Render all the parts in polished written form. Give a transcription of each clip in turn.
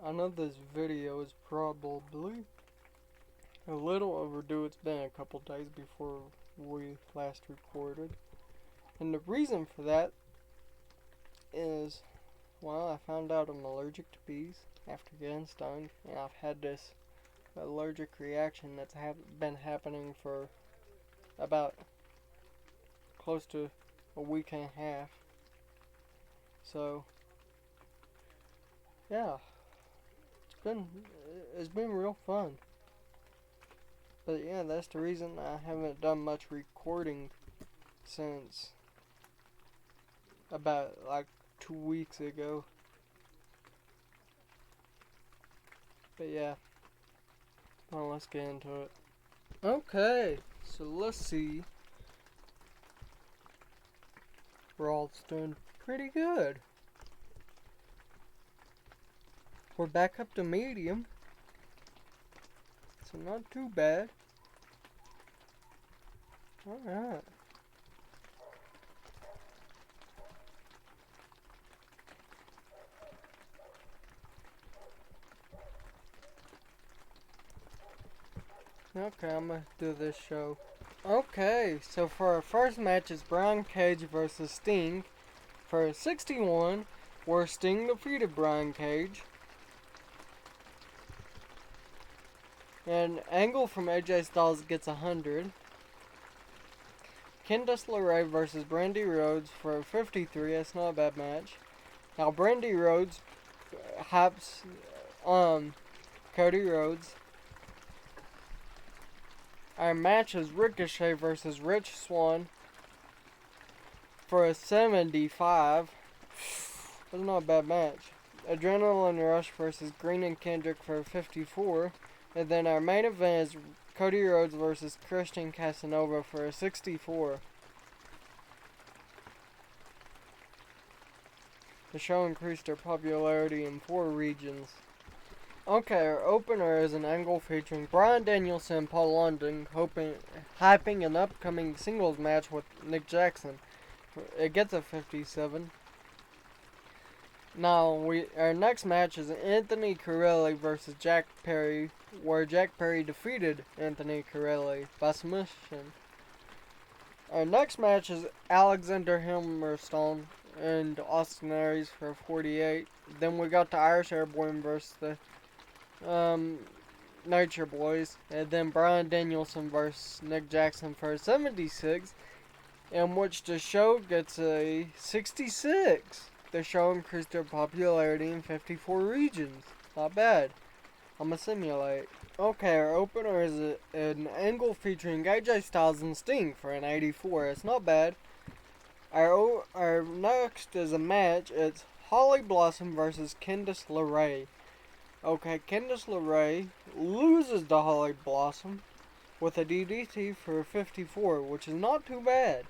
I know this video is probably a little overdue. It's been a couple days before we last recorded. And the reason for that is, well, I found out I'm allergic to bees after getting stung. And I've had this allergic reaction that's been happening for about close to a week and a half. So, yeah, it's been real fun. But yeah, that's the reason I haven't done much recording since about like 2 weeks ago. But yeah, well, let's get into it. Okay, so let's see. Raw's doing pretty good. We're back up to medium, so not too bad. Alright. Okay, I'm gonna do this show. Okay, so for our first match is Brian Cage versus Sting. For 61, where Sting defeated Brian Cage. And Angle from AJ Styles gets 100. Candice LeRae versus Brandy Rhodes for 53. That's not a bad match. Now Brandy Rhodes hypes Cody Rhodes. Our match is Ricochet versus Rich Swann for a 75. That's not a bad match. Adrenaline Rush versus Green and Kendrick for a 54. And then our main event is Cody Rhodes versus Christian Casanova for a 64. The show increased their popularity in 4 regions. Okay, our opener is an angle featuring Bryan Danielson and Paul London, hyping an upcoming singles match with Nick Jackson. It gets a 57. Now, our next match is Anthony Corelli versus Jack Perry, where Jack Perry defeated Anthony Corelli by submission. Our next match is Alexander Hammerstone and Austin Aries for 48. Then we got the Irish Airborne versus the Nature Boys. And then Bryan Danielson versus Nick Jackson for 76, in which the show gets a 66. The show increased their popularity in 54 regions. Not bad. I'ma simulate. Okay, our opener is an angle featuring AJ Styles and Sting for an 84. It's not bad. Our next is a match. It's Holly Blossom versus Candice LeRae. Okay, Candice LeRae loses to Holly Blossom with a DDT for 54, which is not too bad.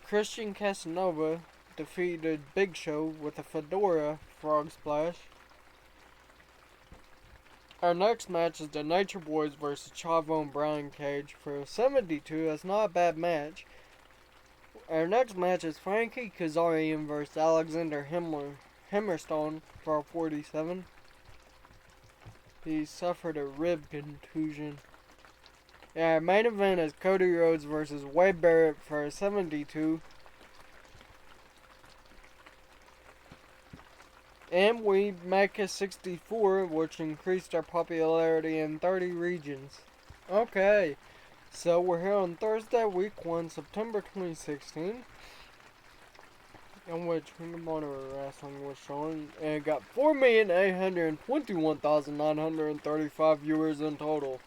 Christian Casanova defeated Big Show with a Fedora Frog Splash. Our next match is the Nature Boys versus Chavo and Brian Cage for 72. That's not a bad match. Our next match is Frankie Kazarian versus Alexander Hammerstone for 47. He suffered a rib contusion. Our main event is Cody Rhodes versus Wade Barrett for 72. And we make a 64, which increased our popularity in 30 regions. Okay, so we're here on Thursday, week 1, September 2016, in which Ring of Honor Wrestling was showing, and it got 4,821,935 viewers in total.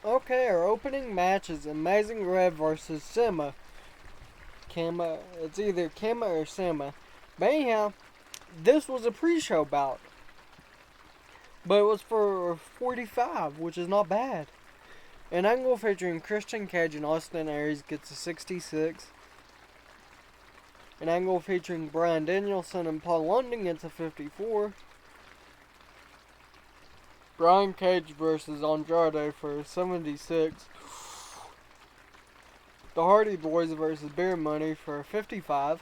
Okay, our opening match is Amazing Red versus Sema. It's either Kama or Sema. But anyhow, this was a pre-show bout. But it was for 45, which is not bad. An angle featuring Christian Cage and Austin Aries gets a 66. An angle featuring Bryan Danielson and Paul London gets a 54. Brian Cage versus Andrade for 76. The Hardy Boys versus Beer Money for 55.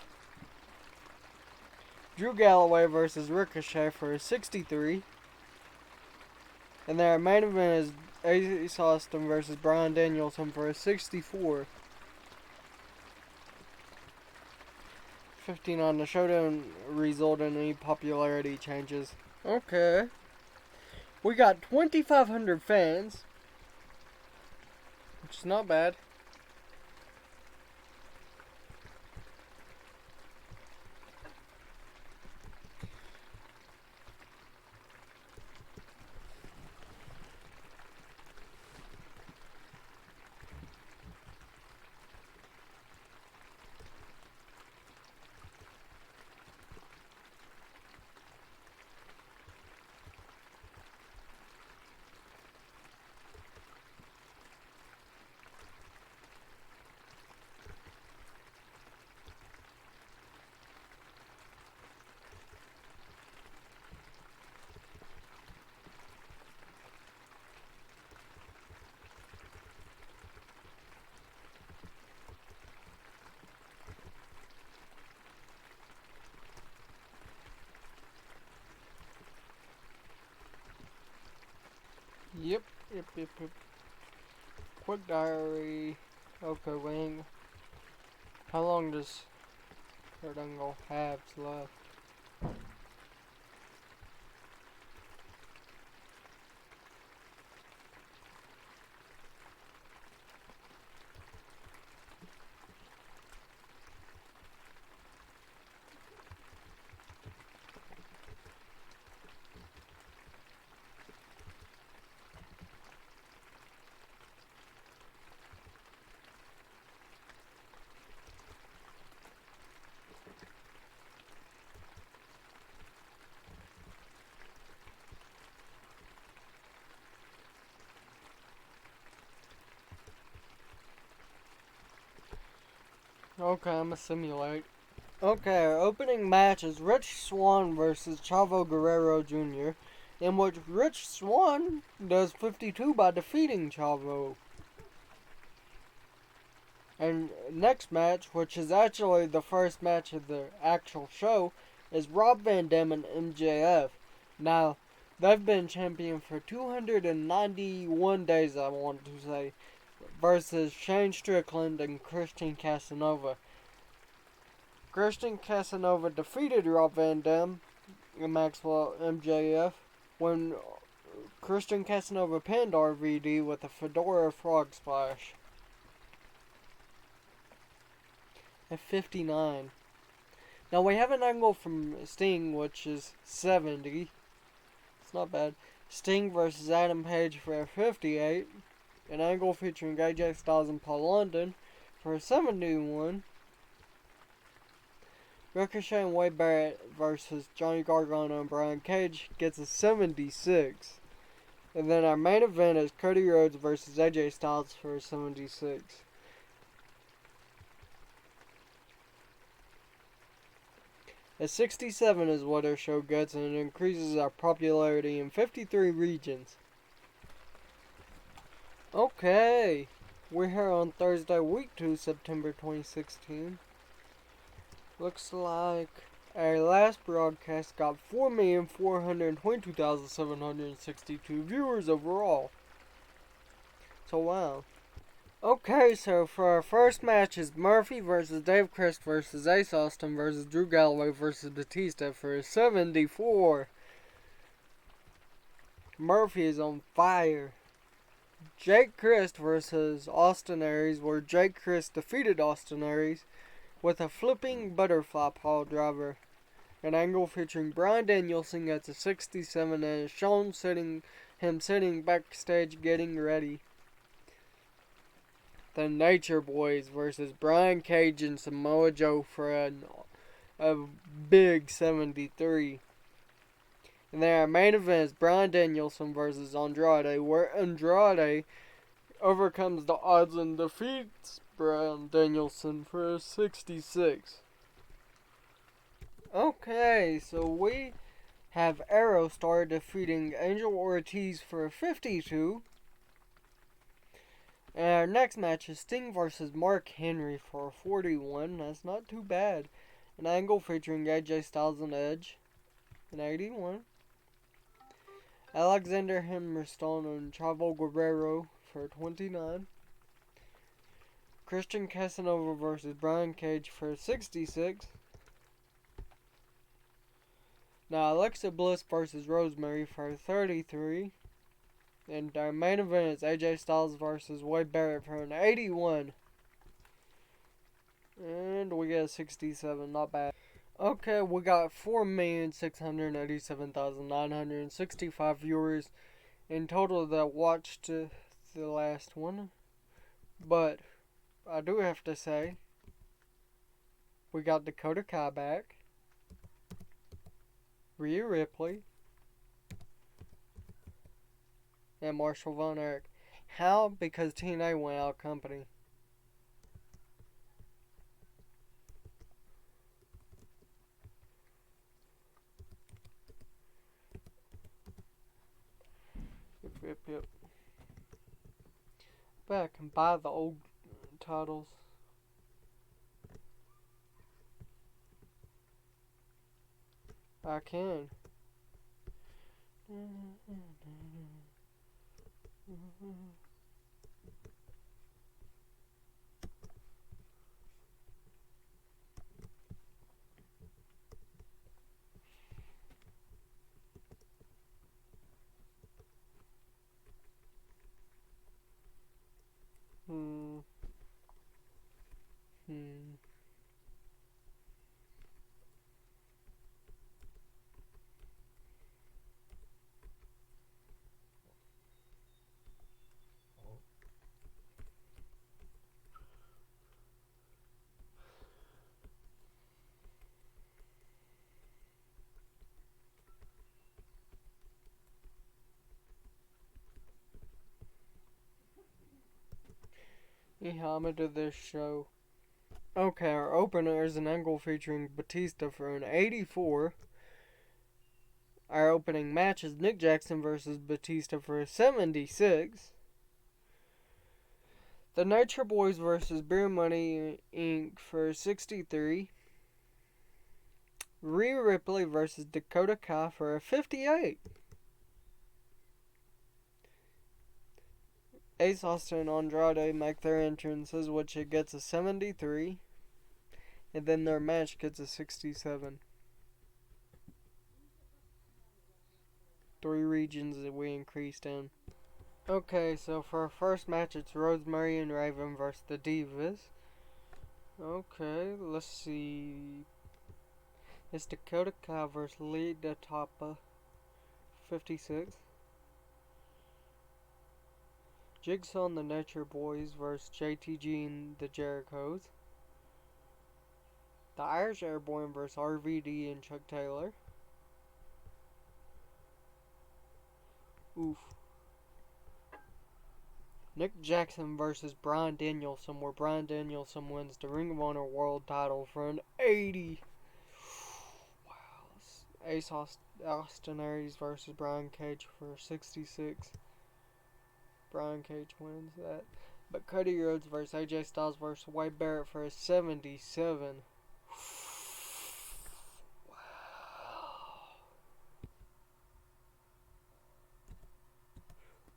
Drew Galloway versus Ricochet for a 63. And then our main event is Ace Austin versus Bryan Danielson for a 64. 59. The show didn't result in any popularity changes. Okay. We got 2,500 fans, which is not bad. Yep. Quick diary. Okay, wing. How long does Kurt Angle have left? Okay, I'm gonna simulate. Okay, our opening match is Rich Swann versus Chavo Guerrero Jr., in which Rich Swann does 52 by defeating Chavo. And next match, which is actually the first match of the actual show, is Rob Van Dam and MJF. Now, they've been champion for 291 days, I want to say, versus Shane Strickland and Christian Casanova. Christian Casanova defeated Rob Van Dam and Maxwell MJF when Christian Casanova pinned RVD with a Fedora Frog Splash. At 59. Now we have an angle from Sting, which is 70. It's not bad. Sting versus Adam Page for a 58. An angle featuring AJ Styles and Paul London for a 71. Ricochet and Wade Barrett versus Johnny Gargano and Brian Cage gets a 76. And then our main event is Cody Rhodes versus AJ Styles for a 76. A 67 is what our show gets, and it increases our popularity in 53 regions. Okay, we're here on Thursday, week 2, September 2016. Looks like our last broadcast got 4,422,762 viewers overall. So wow. Okay, so for our first match is Murphy versus Dave Crist versus Ace Austin versus Drew Galloway versus Batista for a 74. Murphy is on fire. Jake Crist versus Austin Aries, where Jake Crist defeated Austin Aries with a flipping butterfly pile driver. An angle featuring Bryan Danielson gets a 67 and is shown sitting backstage getting ready. The Nature Boys versus Brian Cage and Samoa Joe for a big 73. And then our main event is Bryan Danielson versus Andrade, where Andrade overcomes the odds and defeats Bryan Danielson for a 66. Okay, so we have Aerostar defeating Angel Ortiz for a 52. And our next match is Sting versus Mark Henry for a 41. That's not too bad. An angle featuring AJ Styles and Edge in 81. Alexander Hammerstone and Chavo Guerrero for 29. Christian Casanova versus Brian Cage for 66. Now Alexa Bliss versus Rosemary for 33. And our main event is AJ Styles versus Wade Barrett for an 81. And we get a 67, not bad. Okay, we got 4,687,965 viewers in total that watched the last one. But I do have to say, we got Dakota Kai back, Rhea Ripley, and Marshall Von Erich. How? Because TNA went out of company. Yep. But I can buy the old titles. I can. Anyhow, I'm into this show. Okay, our opener is an angle featuring Batista for an 84. Our opening match is Nick Jackson versus Batista for a 76. The Nature Boys versus Beer Money Inc. for 63. Rhea Ripley versus Dakota Kai for a 58. Ace Austin and Andrade make their entrances, which it gets a 73. And then their match gets a 67. 3 regions that we increased in. Okay, so for our first match, it's Rosemary and Raven versus the Divas. Okay, let's see. It's Dakota Kai versus Lita Tapa, 56. Jigsaw and the Nature Boys versus JTG and the Jerichos. The Irish Airborne versus RVD and Chuck Taylor. Oof. Nick Jackson versus Bryan Danielson, where Bryan Danielson wins the Ring of Honor World title for an 80. Wow. Ace Austin Aries versus Brian Cage for 66. Brian Cage wins that. But Cody Rhodes versus AJ Styles versus Wade Barrett for a 77. Wow.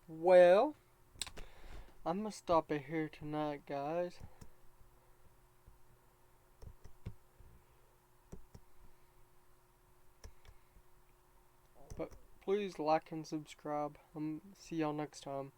Well, I'm gonna stop it here tonight, guys. But please like and subscribe. See y'all next time.